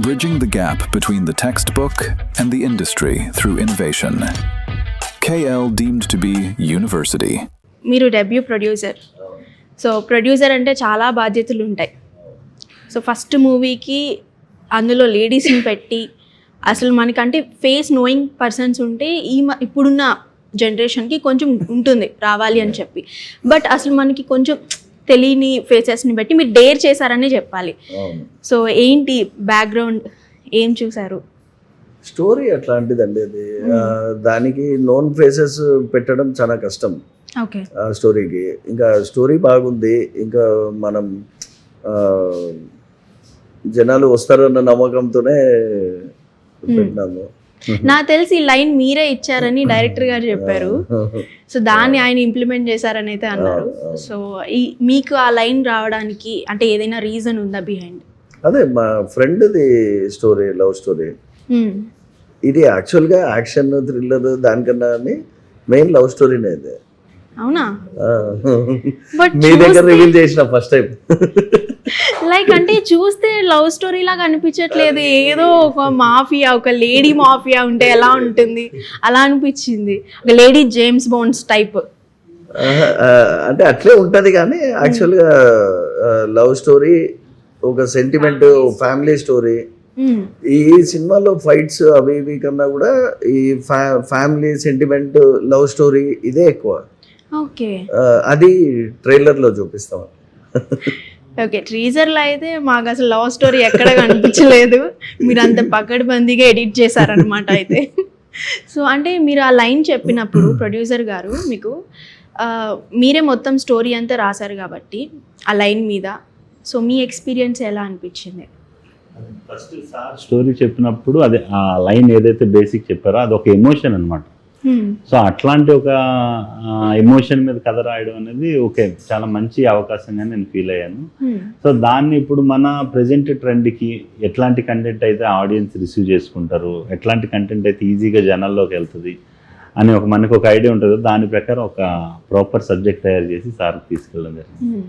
bridging the gap between the textbook and the industry through innovation. KL deemed to be university. మీరు debut producer. So producer అంటే చాలా బాధ్యతలు ఉంటాయి. So first మూవీకి అందులో లేడీస్ని పెట్టి అసలు మనకంటే ఫేస్ నోయింగ్ పర్సన్స్ ఉంటే ఇప్పుడున్న జనరేషన్కి కొంచెం ఉంటుంది రావాలి అని చెప్పి. బట్ అసలు మనకి కొంచెం తెలియని ఫేసెస్ని బట్టి మీరు డేర్ చేశారని చెప్పాలి. సో ఏంటి బ్యాక్గ్రౌండ్, ఏం చూసారు? స్టోరీ అట్లాంటిదండి అది. దానికి నోన్ ఫేసెస్ పెట్టడం చాలా కష్టం. ఓకే. స్టోరీకి ఇంకా స్టోరీ బాగుంది, ఇంకా మనం జనాలు వస్తారన్న నమ్మకంతోనే పెట్టినాము. నాకు తెలిసి ఈ లైన్ మీరే ఇచ్చారని డైరెక్టర్ గారు చెప్పారు. సో దాన్ని ఆయన ఇంప్లిమెంట్ చేశారని అయితే అన్నారు. సో మీకు ఆ లైన్ రావడానికి అంటే ఏదైనా రీజన్ ఉందా బిహైండ్? అదే మా ఫ్రెండ్ది స్టోరీ, లవ్ స్టోరీ. ఇది యాక్చువల్గా యాక్షన్ థ్రిల్లర్ దానికన్నా మెయిన్ లవ్ స్టోరీనే ఇది. అవునా? మీ దగ్గర రివీల్ చేసిన ఫస్ట్ టైం. లైక్ అంటే చూస్తే లవ్ స్టోరీ లాగా అనిపించట్లేదు, ఏదో ఒక మాఫియా, ఒక లేడీ మాఫియా ఉంటే ఎలా ఉంటుంది అలా అనిపించింది. ఒక లేడీ జేమ్స్ బాండ్స్ టైప్. అంటే అట్లే ఉంటుంది కానీ యాక్చువల్గా లవ్ స్టోరీ, ఒక సెంటిమెంట్, ఫ్యామిలీ స్టోరీ. ఈ సినిమాలో ఫైట్స్ అవి ఇవి కన్నా కూడా ఈ ఫ్యామిలీ సెంటిమెంట్, లవ్ స్టోరీ ఇదే ఎక్కువ. ఓకే. అది ట్రైలర్లో చూపిస్తాం. ఓకే. టీజర్లో అయితే మాకు అసలు లవ్ స్టోరీ ఎక్కడ కనిపించలేదు, మీరు అంత పకడ్బందీగా ఎడిట్ చేశారనమాట అయితే. సో అంటే మీరు ఆ లైన్ చెప్పినప్పుడు ప్రొడ్యూసర్ గారు మీకు మీరే మొత్తం స్టోరీ అంతా రాశారు కాబట్టి ఆ లైన్ మీద, సో మీ ఎక్స్పీరియన్స్ ఎలా అనిపించింది? ఫస్ట్ సార్ స్టోరీ చెప్పినప్పుడు అదే ఆ లైన్ ఏదైతే బేసిక్ చెప్పారో అది ఒక ఎమోషన్ అనమాట. సో అట్లాంటి ఒక ఎమోషన్ మీద కథ రాయడం అనేది ఓకే, చాలా మంచి అవకాశంగా నేను ఫీల్ అయ్యాను. సో దాన్ని ఇప్పుడు మన ప్రజెంట్ ట్రెండ్కి ఎట్లాంటి కంటెంట్ అయితే ఆడియన్స్ రిసీవ్ చేసుకుంటారు, ఎట్లాంటి కంటెంట్ అయితే ఈజీగా జనాల్లోకి వెళ్తుంది అని మనకు ఒక ఐడియా ఉంటుంది. దాని ప్రకారం ఒక ప్రాపర్ సబ్జెక్ట్ తయారు చేసి సార్కి తీసుకెళ్ళడం జరిగింది.